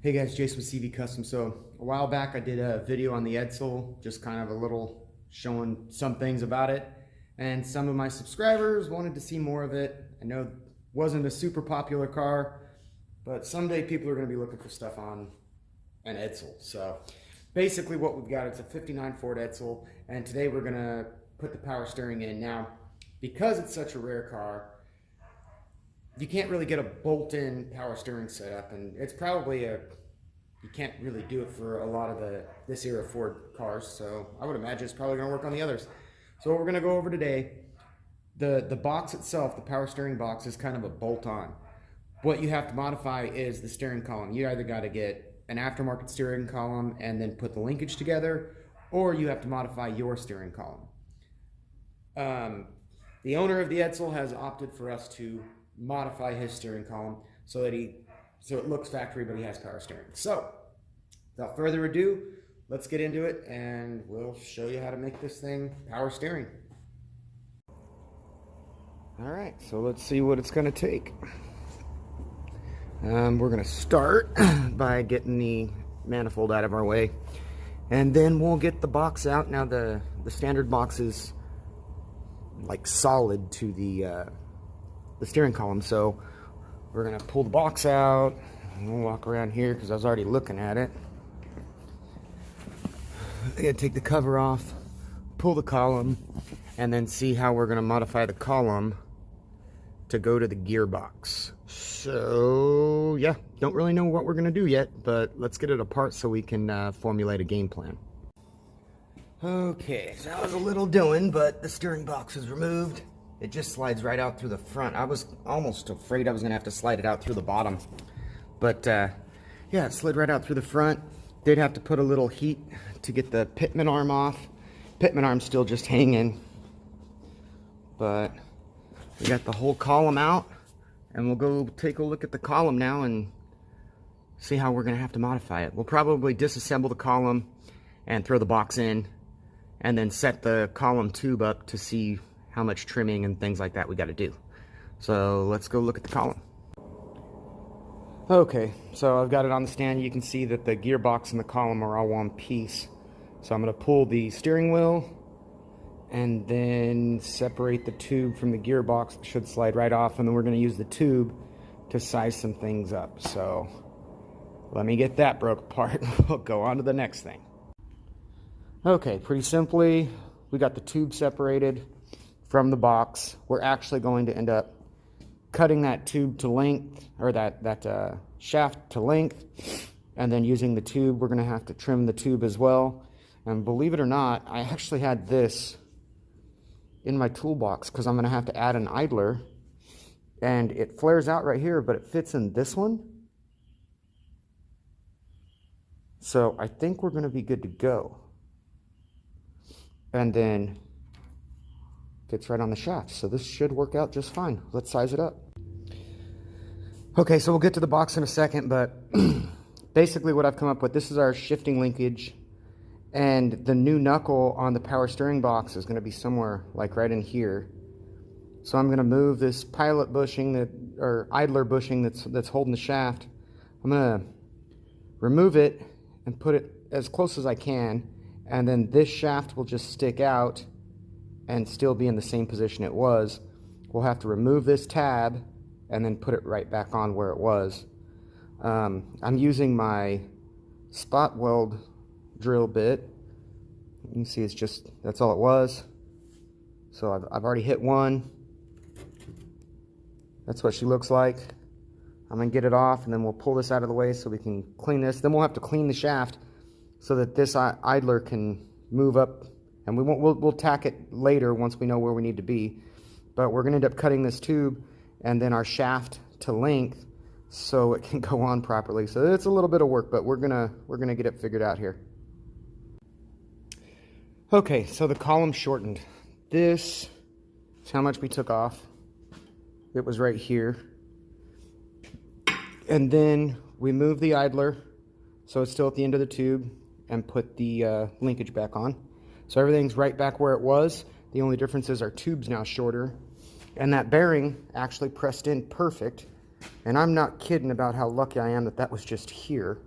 Hey guys, Jason with CV Custom. So a while back I did a video on the Edsel, just kind of a little showing some things about it. And some of my subscribers wanted to see more of it. I know it wasn't a super popular car, but someday people are going to be looking for stuff on an Edsel. So basically what we've got, it's a 59 Ford Edsel, and today we're going to put the power steering in. Now, because it's such a rare car, you can't really get a bolt-in power steering setup, and it's probably you can't really do it for a lot of this era Ford cars, so I would imagine it's probably going to work on the others. So what we're going to go over today, the box itself, the power steering box, is kind of a bolt-on. What you have to modify is the steering column. You either got to get an aftermarket steering column and then put the linkage together, or you have to modify your steering column. The owner of the Edsel has opted for us to modify his steering column so it looks factory, but he has power steering. So without further ado, let's get into it and we'll show you how to make this thing power steering. All right, so let's see what it's going to take. We're going to start by getting the manifold out of our way, and then we'll get the box out. Now the standard box is like solid to the steering column, so we're gonna pull the box out and we'll walk around here because I was already looking at it. I gotta take the cover off, pull the column, and then see how we're gonna modify the column to go to the gearbox. So yeah, don't really know what we're gonna do yet, but let's get it apart so we can formulate a game plan. Okay, so that was a little doing, but the steering box is removed. It just slides right out through the front. I was almost afraid I was gonna have to slide it out through the bottom. But yeah, it slid right out through the front. Did have to put a little heat to get the pitman arm off. Pitman arm's still just hanging. But we got the whole column out, and we'll go take a look at the column now and see how we're gonna have to modify it. We'll probably disassemble the column and throw the box in, and then set the column tube up to see how much trimming and things like that we got to do. So let's go look at the column. Okay, so I've got it on the stand. You can see that the gearbox and the column are all one piece. So I'm going to pull the steering wheel and then separate the tube from the gearbox. It should slide right off, and then we're going to use the tube to size some things up. So let me get that broke apart. We'll go on to the next thing. Okay, pretty simply, we got the tube separated from the box. We're actually going to end up cutting that tube to length, or that shaft to length, and then using the tube. We're going to have to trim the tube as well. And believe it or not, I actually had this in my toolbox because I'm going to have to add an idler, and it flares out right here, but it fits in this one. So I think we're going to be good to go. And then fits right on the shaft, so this should work out just fine. Let's size it up. Okay, so we'll get to the box in a second, but basically what I've come up with, this is our shifting linkage, and the new knuckle on the power steering box is going to be somewhere like right in here. So I'm going to move this pilot bushing or idler bushing that's holding the shaft. I'm going to remove it and put it as close as I can, and then this shaft will just stick out and still be in the same position it was. We'll have to remove this tab and then put it right back on where it was. I'm using my spot weld drill bit. You can see that's all it was. So I've already hit one. That's what she looks like. I'm gonna get it off, and then we'll pull this out of the way so we can clean this. Then we'll have to clean the shaft so that this idler can move up. And we'll tack it later once we know where we need to be. But we're going to end up cutting this tube and then our shaft to length so it can go on properly. So it's a little bit of work, but we're gonna get it figured out here. Okay, so the column shortened. This is how much we took off. It was right here. And then we moved the idler so it's still at the end of the tube, and put the linkage back on. So everything's right back where it was. The only difference is our tube's now shorter, and that bearing actually pressed in perfect. And I'm not kidding about how lucky I am that that was just here.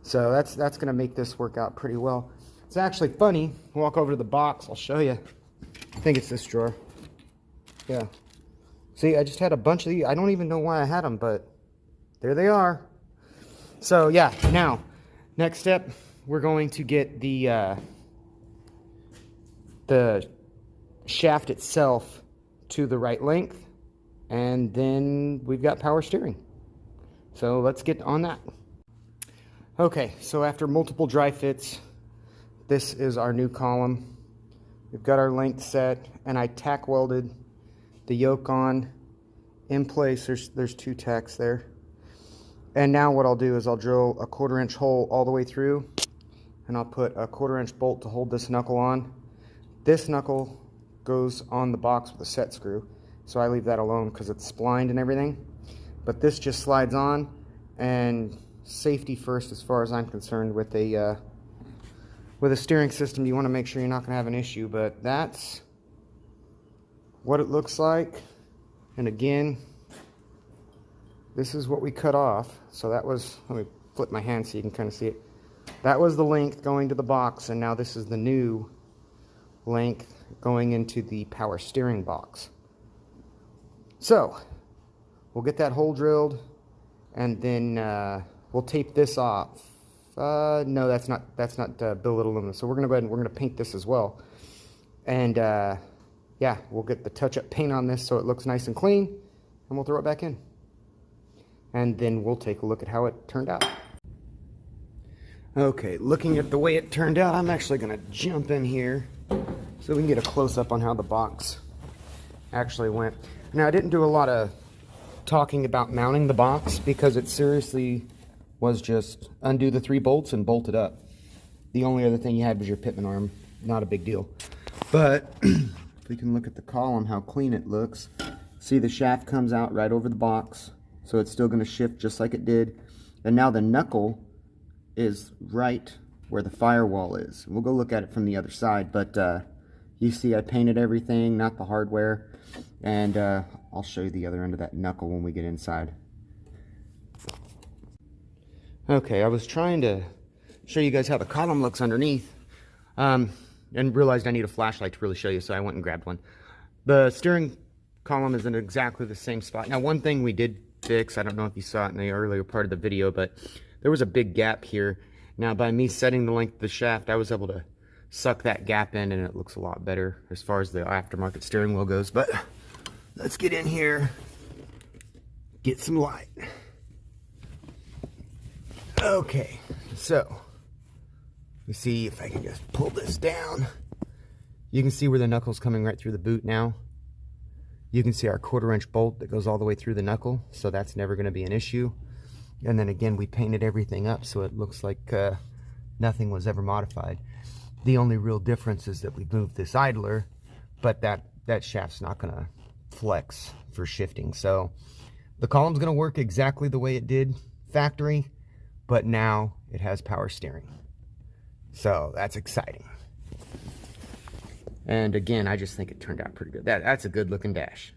So that's going to make this work out pretty well. It's actually funny. Walk over to the box. I'll show you. I think it's this drawer. Yeah. See, I just had a bunch of these. I don't even know why I had them, but there they are. So yeah, now, next step, we're going to get the shaft itself to the right length, and then we've got power steering. So let's get on that. Okay, so after multiple dry fits, this is our new column. We've got our length set, and I tack welded the yoke on in place. There's 2 tacks there. And now what I'll do is I'll drill a 1/4 inch hole all the way through, and I'll put a 1/4 inch bolt to hold this knuckle on. This knuckle goes on the box with a set screw, so I leave that alone because it's splined and everything. But this just slides on, and safety first as far as I'm concerned. With a steering system, you want to make sure you're not going to have an issue, but that's what it looks like. And again, this is what we cut off. So that was, let me flip my hand so you can kind of see it. That was the length going to the box, and now this is the new length going into the power steering box. So we'll get that hole drilled, and then we'll tape this off. No, that's not billet aluminum. So we're gonna go ahead and we're gonna paint this as well. And yeah, we'll get the touch-up paint on this so it looks nice and clean, and we'll throw it back in. And then we'll take a look at how it turned out. Okay, looking at the way it turned out, I'm actually gonna jump in here so we can get a close-up on how the box actually went. Now, I didn't do a lot of talking about mounting the box because it seriously was just undo the 3 bolts and bolt it up. The only other thing you had was your pitman arm. Not a big deal. But if we can look at the column, how clean it looks. See, the shaft comes out right over the box, so it's still going to shift just like it did. And now the knuckle is right where the firewall is. We'll go look at it from the other side, but you see I painted everything, not the hardware, and I'll show you the other end of that knuckle when we get inside. Okay, I was trying to show you guys how the column looks underneath, and realized I need a flashlight to really show you, so I went and grabbed one. The steering column is in exactly the same spot. Now, one thing we did fix, I don't know if you saw it in the earlier part of the video, but there was a big gap here. Now, by me setting the length of the shaft, I was able to suck that gap in, and it looks a lot better as far as the aftermarket steering wheel goes. But let's get in here, get some light. Okay, so you see, if I can just pull this down, you can see where the knuckle's coming right through the boot now. You can see our 1/4 inch bolt that goes all the way through the knuckle, so that's never going to be an issue. And then again, we painted everything up so it looks like nothing was ever modified. The only real difference is that we moved this idler, but that shaft's not going to flex for shifting. So the column's going to work exactly the way it did factory, but now it has power steering. So that's exciting. And again, I just think it turned out pretty good. That's a good looking dash.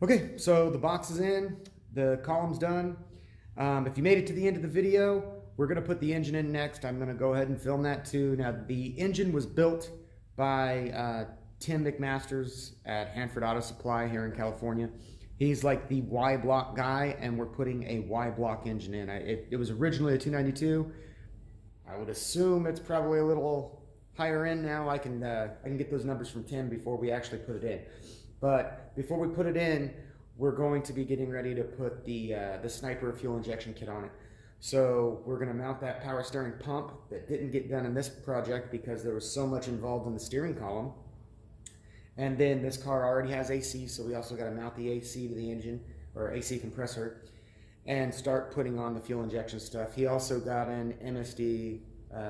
Okay, so the box is in, the column's done. If you made it to the end of the video, we're gonna put the engine in next. I'm gonna go ahead and film that too. Now, the engine was built by Tim McMasters at Hanford Auto Supply here in California. He's like the Y-block guy, and we're putting a Y-block engine in. It was originally a 292. I would assume it's probably a little higher end now. I can get those numbers from Tim before we actually put it in. But before we put it in, we're going to be getting ready to put the Sniper fuel injection kit on it. So we're going to mount that power steering pump that didn't get done in this project because there was so much involved in the steering column. And then this car already has AC, so we also got to mount the AC to the engine, or AC compressor, and start putting on the fuel injection stuff. He also got an MSD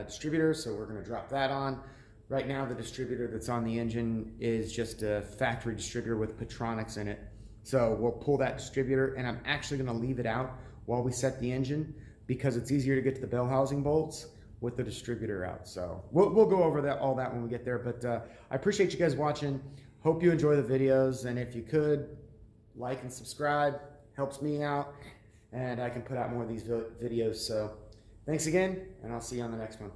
distributor, so we're going to drop that on. Right now, the distributor that's on the engine is just a factory distributor with Petronics in it. So we'll pull that distributor, and I'm actually going to leave it out while we set the engine because it's easier to get to the bell housing bolts with the distributor out. So we'll go over all that when we get there. But I appreciate you guys watching. Hope you enjoy the videos, and if you could, like and subscribe. Helps me out, and I can put out more of these videos. So Thanks again, and I'll see you on the next one.